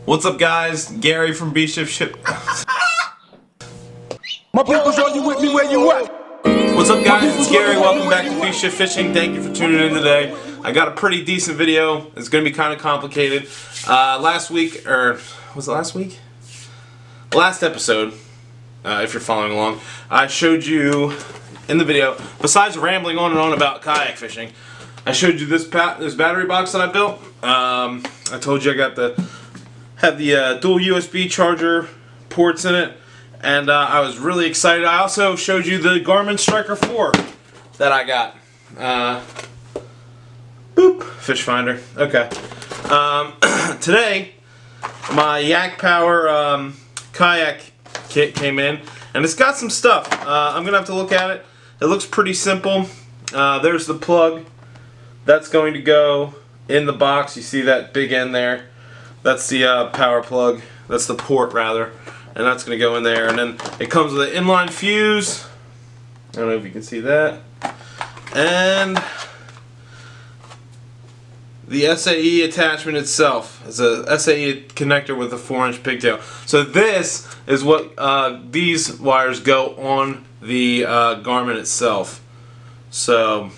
What's up, guys? Gary from Decept Sound. My people's on you with me where you at? What's up, guys? It's Gary. Welcome back to Decept Fishing. Thank you for tuning in today. I got a pretty decent video. It's going to be kind of complicated. Last week, or was it last week? Last episode, if you're following along, I showed you in the video, besides rambling on and on about kayak fishing, I showed you this battery box that I built. I told you I got the dual USB charger ports in it, and I was really excited. I also showed you the Garmin Striker 4 that I got. Boop, fish finder. Okay. Today, my Yak Power kayak kit came in, and it's got some stuff. I'm gonna have to look at it. It looks pretty simple. There's the plug that's going to go in the box. You see that big end there? That's the power plug. That's the port, rather, and that's going to go in there. And then it comes with an inline fuse. I don't know if you can see that. And the SAE attachment itself is a SAE connector with a 4-inch pigtail. So this is what these wires go on the Garmin itself. So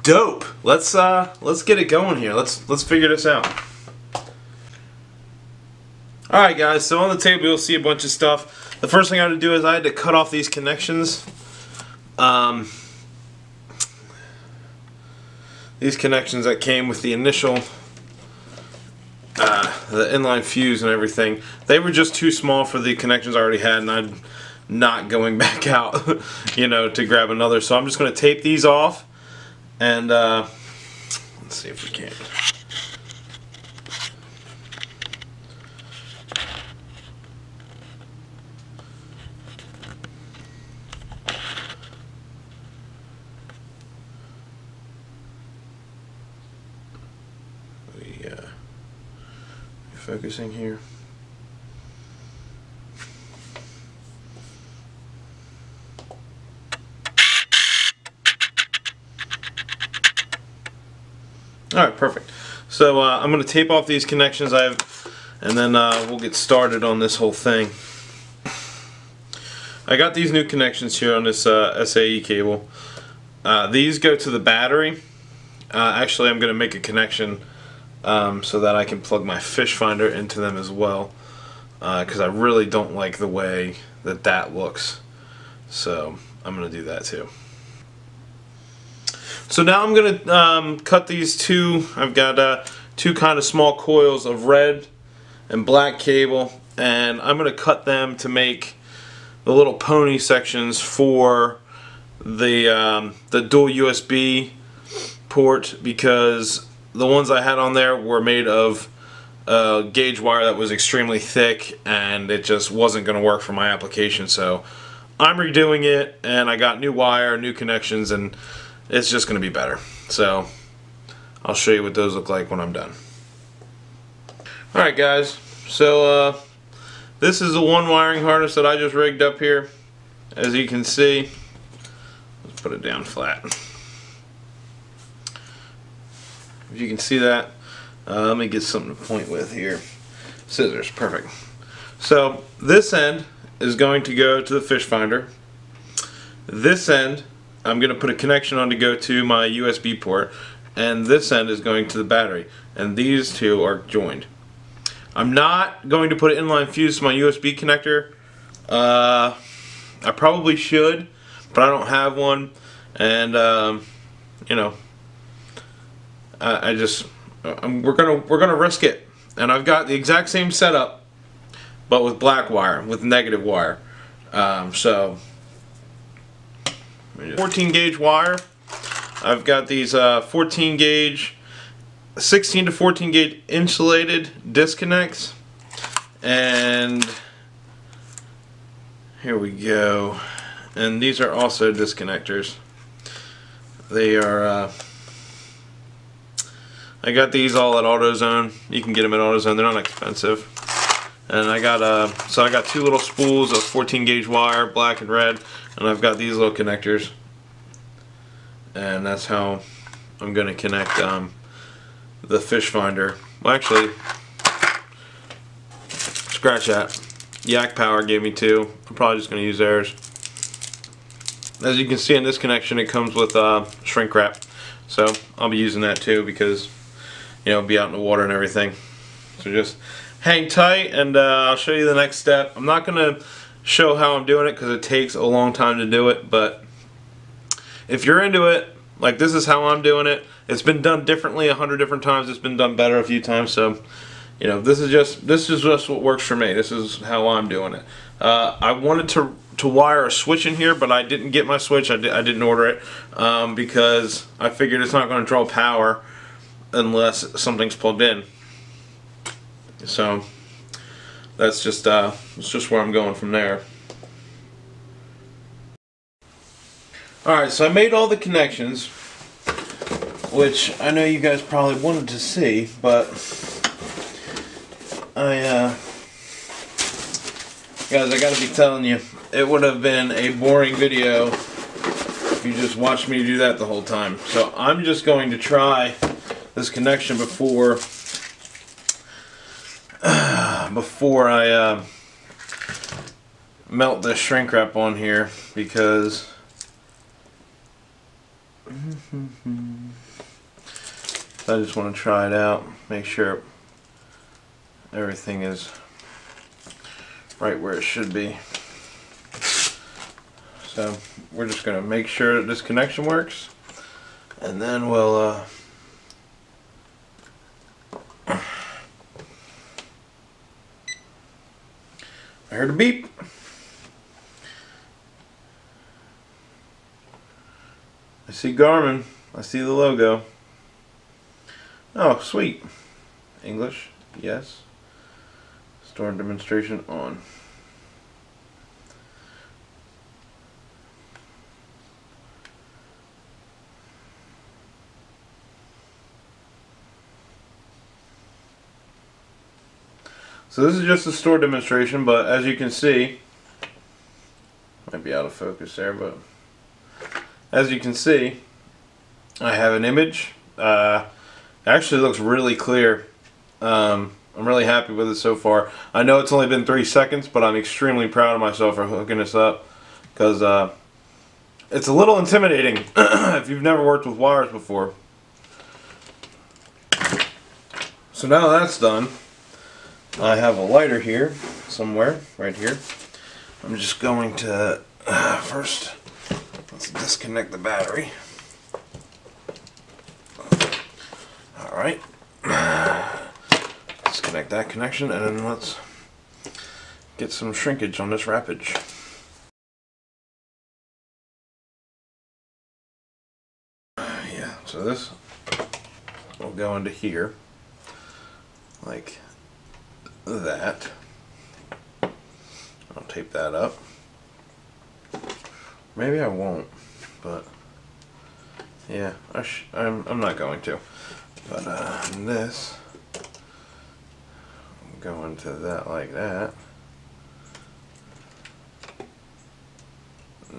dope. Let's get it going here. Let's figure this out. Alright, guys, so on the table you'll see a bunch of stuff. The first thing I had to do is I had to cut off these connections. These connections that came with the initial the inline fuse and everything, they were just too small for the connections I already had, and I'm not going back out, you know, to grab another. So I'm just going to tape these off, and let's see if we can. Focusing here. Alright, perfect. So I'm going to tape off these connections I have, and then we'll get started on this whole thing. I got these new connections here on this SAE cable. These go to the battery. Actually, I'm going to make a connection so that I can plug my fish finder into them as well, because I really don't like the way that looks. So I'm going to do that too. So now I'm going to cut these two. I've got two kind of small coils of red and black cable, and I'm going to cut them to make the little pony sections for the dual USB port, because the ones I had on there were made of gauge wire that was extremely thick, and it just wasn't going to work for my application. So I'm redoing it, and I got new wire, new connections, and it's just going to be better. So I'll show you what those look like when I'm done. Alright, guys, so this is the one wiring harness that I just rigged up here. As you can see, let's put it down flat. If you can see that, let me get something to point with here. Scissors, perfect. So this end is going to go to the fish finder. This end, I'm going to put a connection on to go to my USB port, and this end is going to the battery, and these two are joined. I'm not going to put an inline fuse to my USB connector. I probably should, but I don't have one, and you know, we're gonna risk it, and I've got the exact same setup, but with black wire, with negative wire. So 14 gauge wire. I've got these 14 gauge, 16 to 14 gauge insulated disconnects, and here we go. And these are also disconnectors. They are. I got these all at AutoZone. You can get them at AutoZone. They're not expensive. And I got so I got two little spools of 14 gauge wire, black and red, and I've got these little connectors. And that's how I'm going to connect the fish finder. Well, actually, scratch that. Yak Power gave me 2. I'm probably just going to use theirs. As you can see in this connection, it comes with shrink wrap. So I'll be using that too because, you know, it'll be out in the water and everything. So just hang tight and I'll show you the next step. I'm not going to show how I'm doing it because it takes a long time to do it, but if you're into it, like this is how I'm doing it. It's been done differently 100 different times. It's been done better a few times. So, you know, this is just what works for me. This is how I'm doing it. I wanted to wire a switch in here, but I didn't get my switch. I didn't order it because I figured it's not going to draw power unless something's plugged in. So that's just where I'm going from there. Alright, so I made all the connections, which I know you guys probably wanted to see, but guys, I gotta be telling you, it would have been a boring video if you just watched me do that the whole time. So I'm just going to try this connection before I melt the shrink wrap on here, because I just want to try it out, make sure everything is right where it should be. So we're just going to make sure that this connection works, and then we'll I heard a beep. I see Garmin. I see the logo. Oh, sweet. English, yes. Store demonstration on. So this is just a store demonstration, but as you can see, might be out of focus there, but as you can see, I have an image. It actually looks really clear. I'm really happy with it so far. I know it's only been 3 seconds, but I'm extremely proud of myself for hooking this up, because it's a little intimidating if you've never worked with wires before. So now that's done, I have a lighter here somewhere, right here. I'm just going to first, let's disconnect the battery. Alright, disconnect that connection, and then let's get some shrinkage on this wrappage. Yeah, so this will go into here like that. I'll tape that up. Maybe I won't, but yeah, I'm not going to. But this will go into that like that.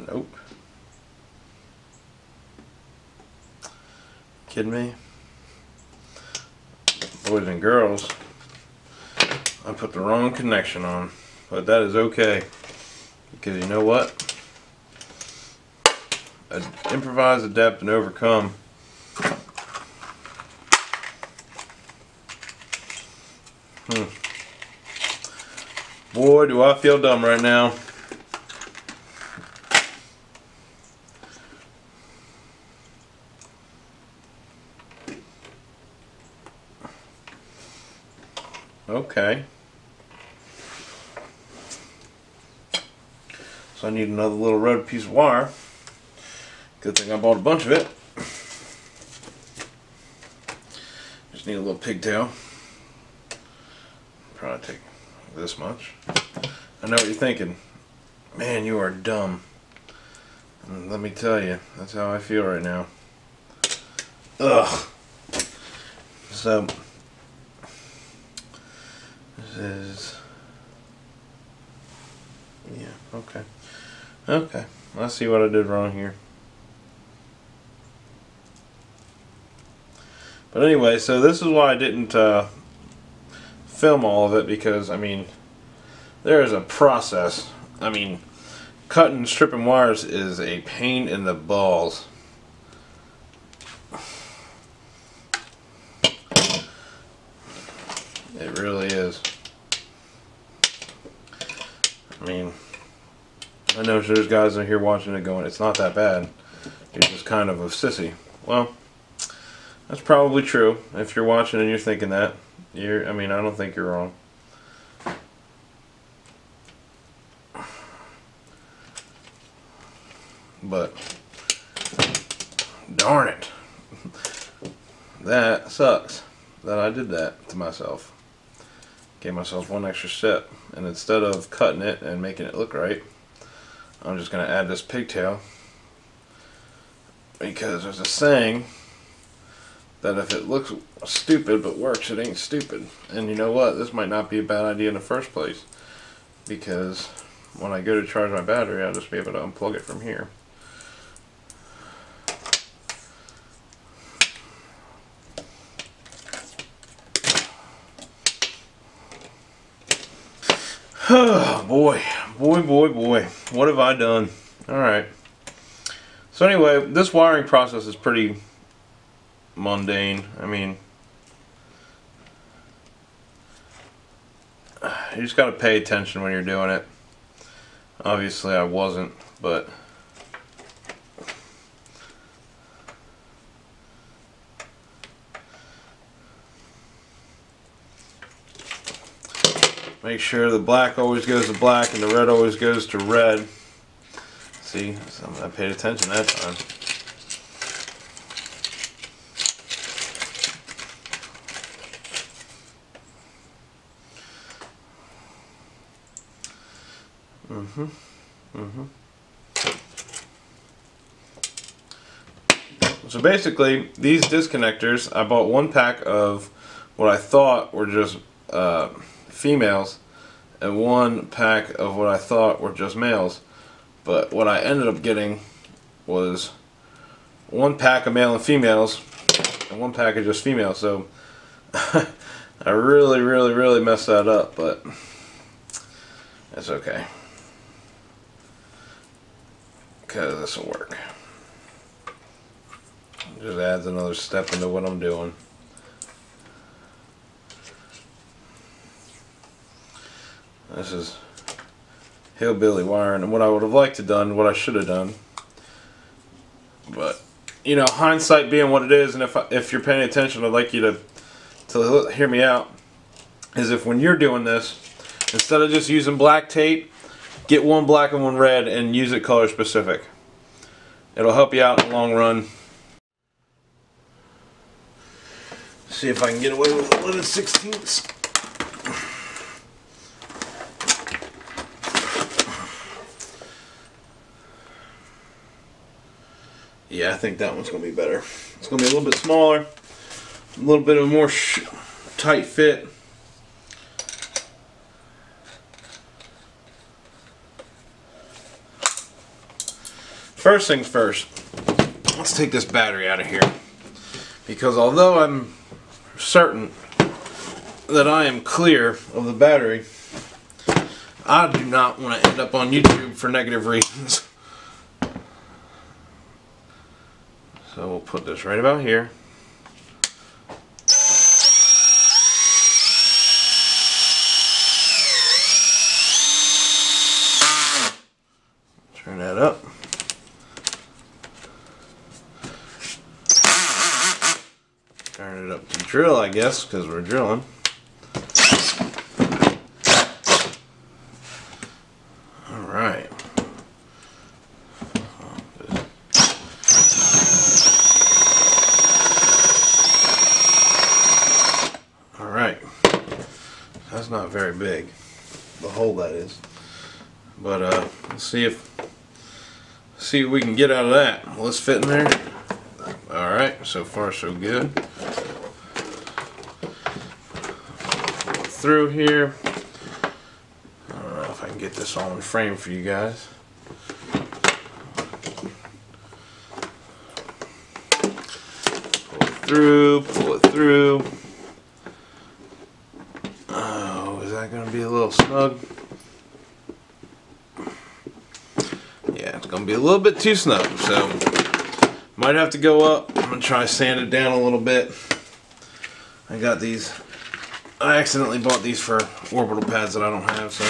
Nope. Kidding me? Boys and girls, I put the wrong connection on, but that is okay, because you know what? Improvise, adapt, and overcome. Boy, do I feel dumb right now. Okay. So I need another little red piece of wire. Good thing I bought a bunch of it. Just need a little pigtail. Probably take this much. I know what you're thinking. Man, you are dumb. And let me tell you, that's how I feel right now. Ugh. So this is, yeah, okay. Okay, let's see what I did wrong here. But anyway, so this is why I didn't film all of it, because I mean, there is a process. I mean, cutting and stripping wires is a pain in the balls. It really is. I mean, I know there's guys in here watching it going, it's not that bad. You're just kind of a sissy. Well, that's probably true. If you're watching and you're thinking that, I mean, I don't think you're wrong. But, darn it. That sucks that I did that to myself. Gave myself one extra step. And instead of cutting it and making it look right, I'm just going to add this pigtail. Because there's a saying that if it looks stupid but works, it ain't stupid. And you know what? This might not be a bad idea in the first place. Because when I go to charge my battery, I'll just be able to unplug it from here. Oh boy, boy, what have I done? Alright. So anyway, this wiring process is pretty mundane. I mean, you just gotta pay attention when you're doing it. Obviously I wasn't, but make sure the black always goes to black and the red always goes to red. See, I paid attention that time. So basically, these disconnectors, I bought one pack of what I thought were just females and one pack of what I thought were just males. But what I ended up getting was one pack of male and females and one pack of just females. So I really messed that up, but that's okay. Because this will work. Just adds another step into what I'm doing. This is hillbilly wiring, and what I would have liked to done, what I should have done, but you know, hindsight being what it is, and if you're paying attention, I'd like you to hear me out, is if when you're doing this, instead of just using black tape, get one black and one red and use it color specific. It'll help you out in the long run. See if I can get away with 11/16. Yeah, I think that one's going to be better. It's going to be a little bit smaller, a little bit of a more tight fit. First things first, let's take this battery out of here. Because although I'm certain that I am clear of the battery, I do not want to end up on YouTube for negative reasons. So we'll put this right about here. Turn that up. Turn it up to drill, I guess, because we're drilling. Alright. Alright. That's not very big. The hole, that is. But let's see what we can get out of that. Will this fit in there? Alright, so far so good. Through here. I don't know if I can get this all in frame for you guys. Pull it through. Oh, is that going to be a little snug? gonna be a little bit too snug, so might have to go up. I'm gonna try to sand it down a little bit. I got these. I accidentally bought these for orbital pads that I don't have, so.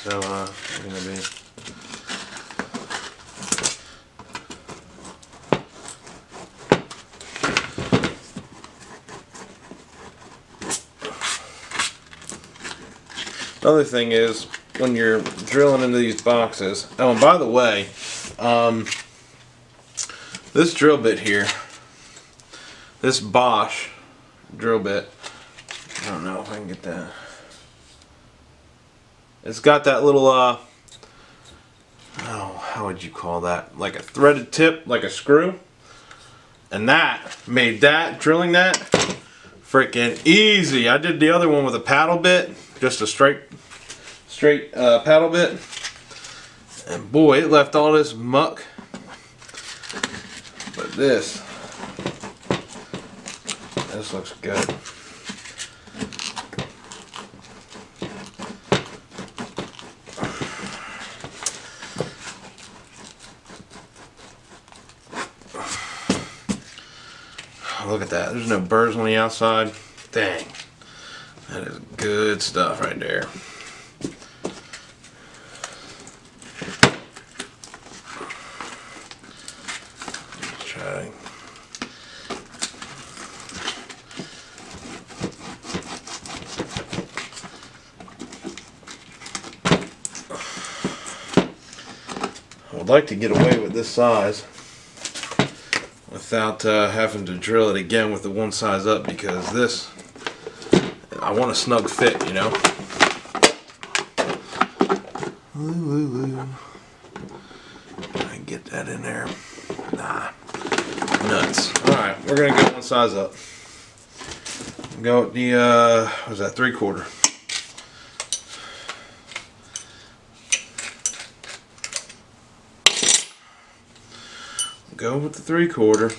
So they're gonna be. Another thing is when you're drilling into these boxes. Oh, and by the way, this drill bit here, this Bosch drill bit, I don't know if I can get that. It's got that little, oh, how would you call that? Like a threaded tip, like a screw. And that made that, drilling that, freaking easy. I did the other one with a paddle bit, just a straight paddle bit. And boy, it left all this muck. But this looks good. Look at that. There's no burrs on the outside. Dang. That is good stuff right there. Let's try. I would like to get away with this size without having to drill it again with the one size up, because this, I want a snug fit, you know. I can get that in there. Nah, nuts. All right, we're gonna go one size up. Go with the what was that, 3/4. Go with the 3/4.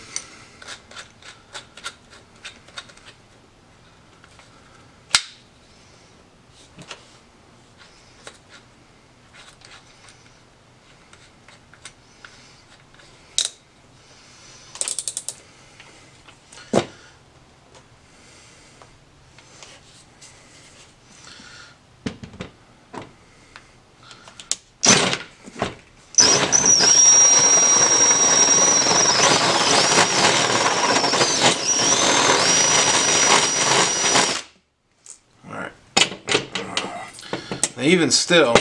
Even still,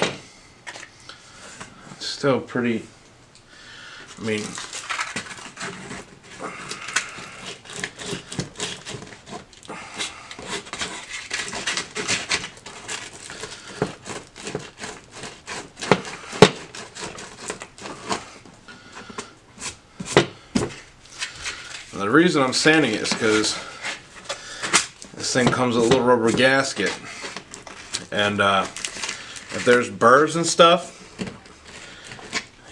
it's still pretty, I mean, the reason I'm sanding it is because this thing comes with a little rubber gasket, and if there's burrs and stuff,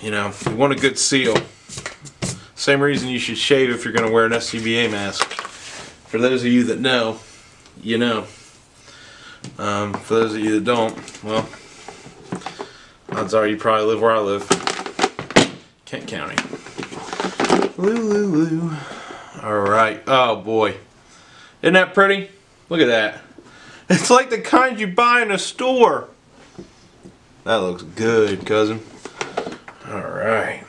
you know, you want a good seal. Same reason you should shave if you're going to wear an SCBA mask. For those of you that know, you know. For those of you that don't, well, odds are you probably live where I live. Kent County. Alright, oh boy. Isn't that pretty? Look at that. It's like the kind you buy in a store. That looks good, cousin. Alright.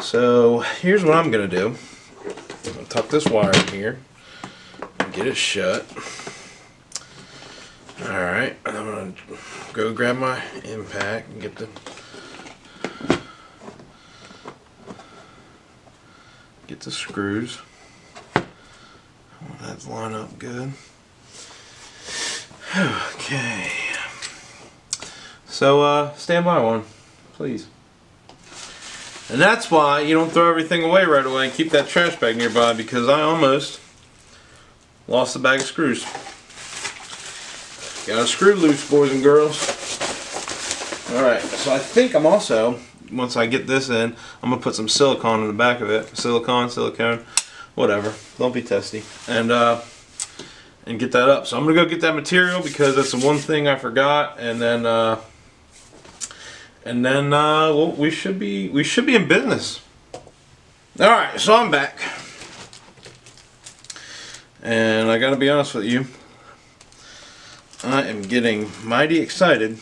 So, here's what I'm going to do. I'm going to tuck this wire in here and get it shut. Alright, I'm going to go grab my impact and get the screws. That's line up good. Okay. So, stand by one, please. And that's why you don't throw everything away right away and keep that trash bag nearby, because I almost lost a bag of screws. Got a screw loose, boys and girls. Alright, so I think I'm also, once I get this in, I'm going to put some silicone in the back of it. Silicone, whatever. Don't be testy. And and get that up. So I'm gonna go get that material because that's the one thing I forgot, and then well, we should be in business. All right, so I'm back, and I gotta be honest with you, I am getting mighty excited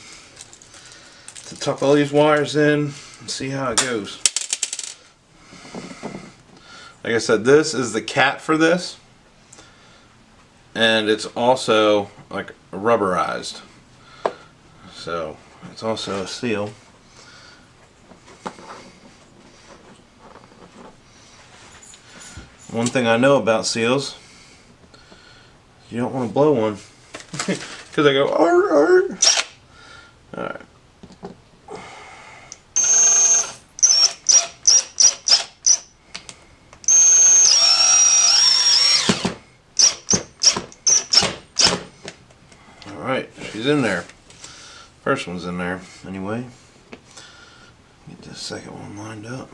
to tuck all these wires in and see how it goes. Like I said, this is the cat for this, and it's also like rubberized, so it's also a seal. One thing I know about seals, you don't want to blow one because they go arr, arr. Alright. Alright, she's in there. First one's in there anyway. Get the second one lined up.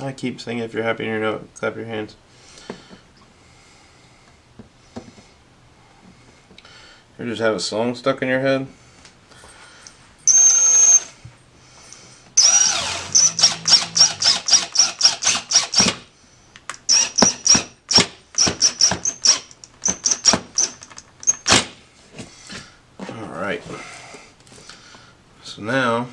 I keep saying if you're happy in your note, clap your hands. You just have a song stuck in your head? Alright. So now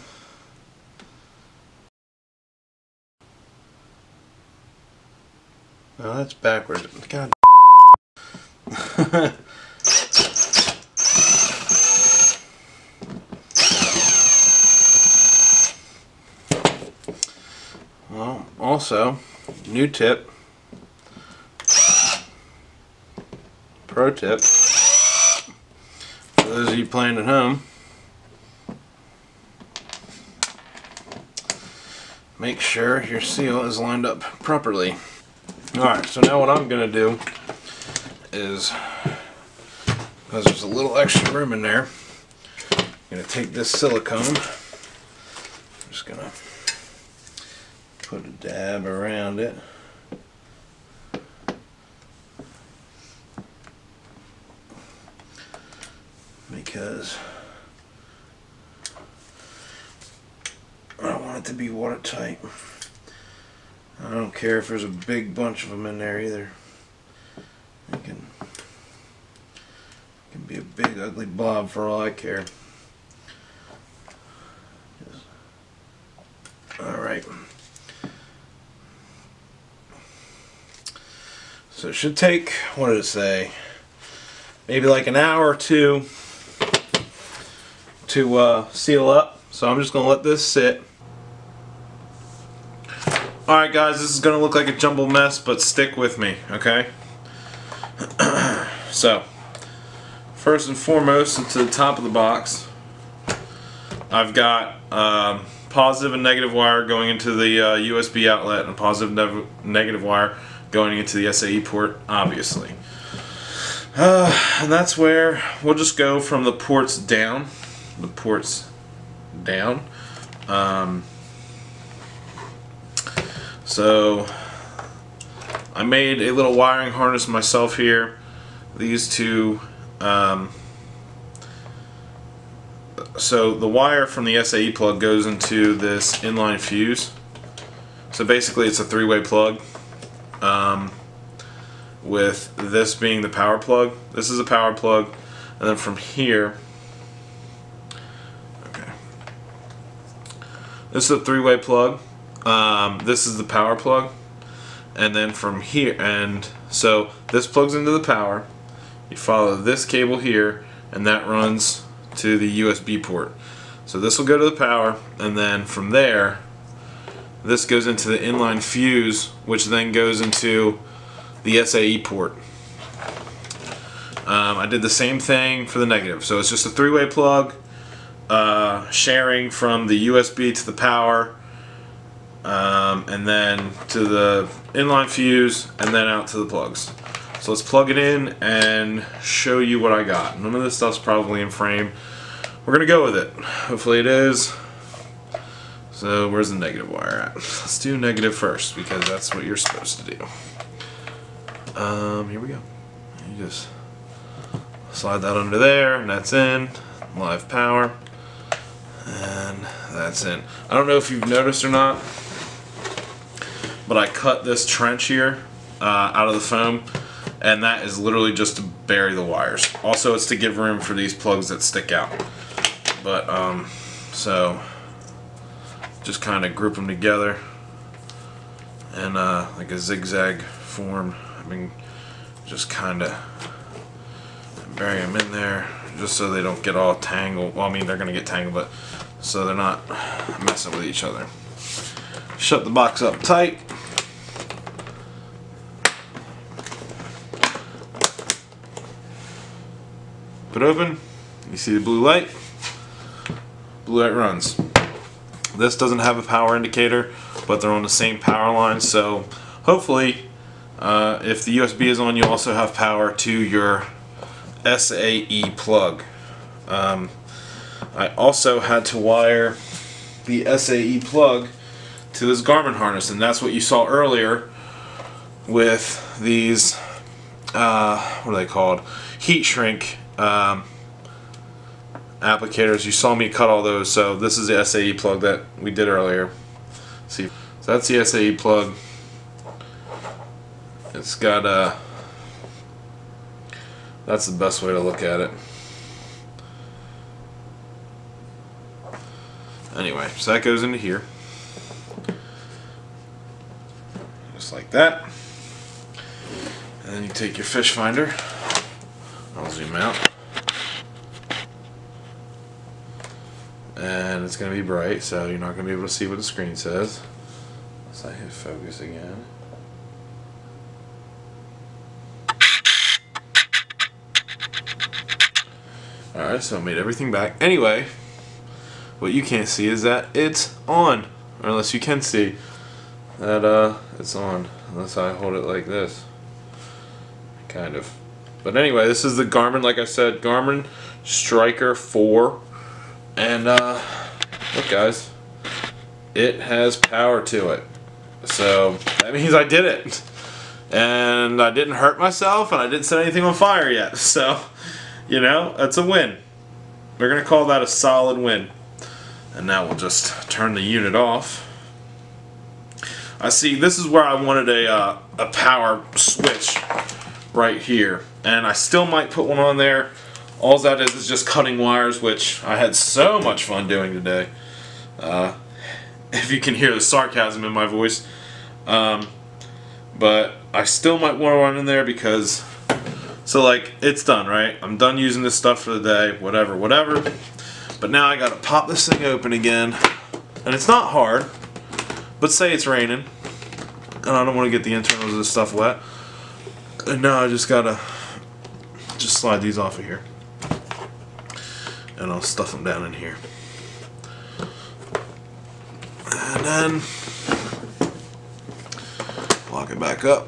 oh, that's backwards. God. Well, also, new tip, pro tip, for those of you playing at home, make sure your seal is lined up properly. Alright, so now what I'm going to do is, because there's a little extra room in there, I'm going to take this silicone, I'm just going to put a dab around it. Because I don't want it to be watertight. I don't care if there's a big bunch of them in there either. It can be a big ugly blob for all I care. Alright. So it should take, what did it say? Maybe like an hour or two to seal up. So I'm just going to let this sit. Alright guys, this is going to look like a jumbled mess, but stick with me, okay? So, first and foremost, into the top of the box, I've got positive and negative wire going into the USB outlet, and a positive negative wire going into the SAE port, obviously. And that's where we'll just go from the ports down. The ports down. So I made a little wiring harness myself here. These two, so the wire from the SAE plug goes into this inline fuse. So basically it's a three-way plug, with this being the power plug. This is a power plug, and then from here, okay, this is a three-way plug. This is the power plug, and then from here, and so this plugs into the power. You follow this cable here, and that runs to the USB port. So this will go to the power, and then from there, this goes into the inline fuse, which then goes into the SAE port. I did the same thing for the negative. So it's just a three-way plug, sharing from the USB to the power, and then to the inline fuse, and then out to the plugs. So let's plug it in and show you what I got. None of this stuff's probably in frame. We're gonna go with it. Hopefully it is. So where's the negative wire at? Let's do negative first because that's what you're supposed to do. Here we go. You just slide that under there, and that's in. Live power, and that's in. I don't know if you've noticed or not, but I cut this trench here out of the foam, and that is literally just to bury the wires. Also, it's to give room for these plugs that stick out. But so just kind of group them together and like a zigzag form. I mean, just kind of bury them in there just so they don't get all tangled. Well, I mean, they're gonna get tangled, but so they're not messing with each other. Shut the box up tight. Put open. You see the blue light? Blue light runs. This doesn't have a power indicator, but they're on the same power line, so hopefully if the USB is on, you also have power to your SAE plug. I also had to wire the SAE plug to this Garmin harness, and that's what you saw earlier with these what are they called? Heat shrink applicators. You saw me cut all those, so this is the SAE plug that we did earlier. See, so that's the SAE plug. It's got that's the best way to look at it. Anyway, so that goes into here. Just like that. And then you take your fish finder. I'll zoom out. And it's going to be bright, so you're not going to be able to see what the screen says. So I hit focus again. Alright, so I made everything back. Anyway, what you can't see is that it's on. Or unless you can see that it's on. Unless I hold it like this. Kind of. But anyway, this is the Garmin, like I said, Garmin Striker 4. And look guys, it has power to it. So that means I did it. And I didn't hurt myself, and I didn't set anything on fire yet. So, you know, that's a win. We're going to call that a solid win. And now we'll just turn the unit off. I see, this is where I wanted a power switch right here. And I still might put one on there. All that is just cutting wires, which I had so much fun doing today. If you can hear the sarcasm in my voice. But I still might want to run in there because, so like, it's done, right? I'm done using this stuff for the day, whatever, whatever. But now I gotta pop this thing open again. And it's not hard, but say it's raining. And I don't want to get the internals of this stuff wet. And now I just gotta just slide these off of here. And I'll stuff them down in here. And then lock it back up.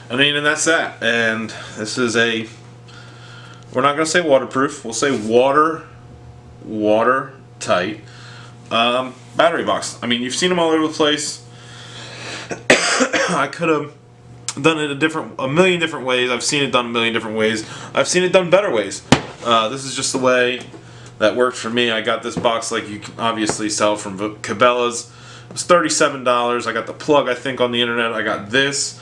I mean, and that's that. And this is a, we're not going to say waterproof, we'll say watertight battery box. I mean, you've seen them all over the place. I could have done it a million different ways. I've seen it done a million different ways. I've seen it done better ways. This is just the way that worked for me. I got this box like you can obviously sell from Cabela's. It was $37. I got the plug, I think, on the internet. I got this,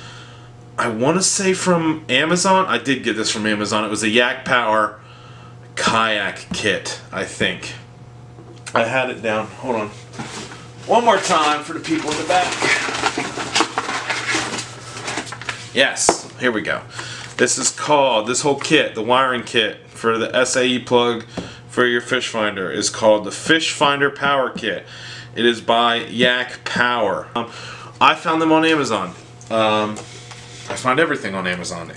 I want to say, from Amazon. I did get this from Amazon. It was a Yak Power kayak kit, I think. I had it down. Hold on. One more time for the people in the back. Yes, here we go. This is called, this whole kit, the wiring kit for the SAE plug for your fish finder is called the Fish Finder Power Kit. It is by Yak Power. I found them on Amazon. I find everything on Amazon.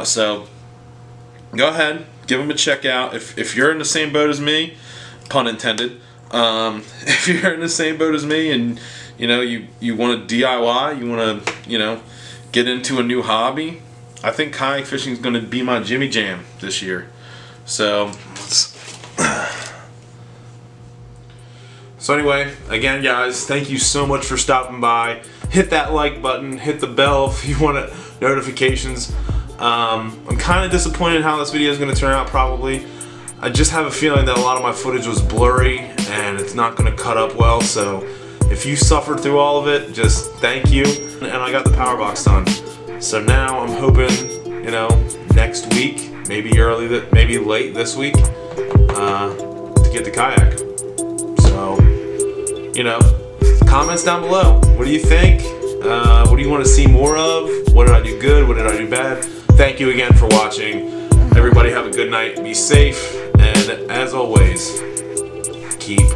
So go ahead, give them a check out. If you're in the same boat as me, pun intended, if you're in the same boat as me and you know you want to DIY, you want to, you know, get into a new hobby, I think kayak fishing is going to be my Jimmy Jam this year. So let's So anyway, again guys, thank you so much for stopping by. Hit that like button, hit the bell if you want notifications. I'm kind of disappointed how this video is going to turn out probably. I just have a feeling that a lot of my footage was blurry and it's not going to cut up well, so if you suffered through all of it, just thank you. And I got the power box done. So now I'm hoping, you know, next week, maybe late this week, to get the kayak. So, you know, comments down below. What do you think? What do you want to see more of? What did I do good? What did I do bad? Thank you again for watching. Everybody have a good night. Be safe. And as always, keep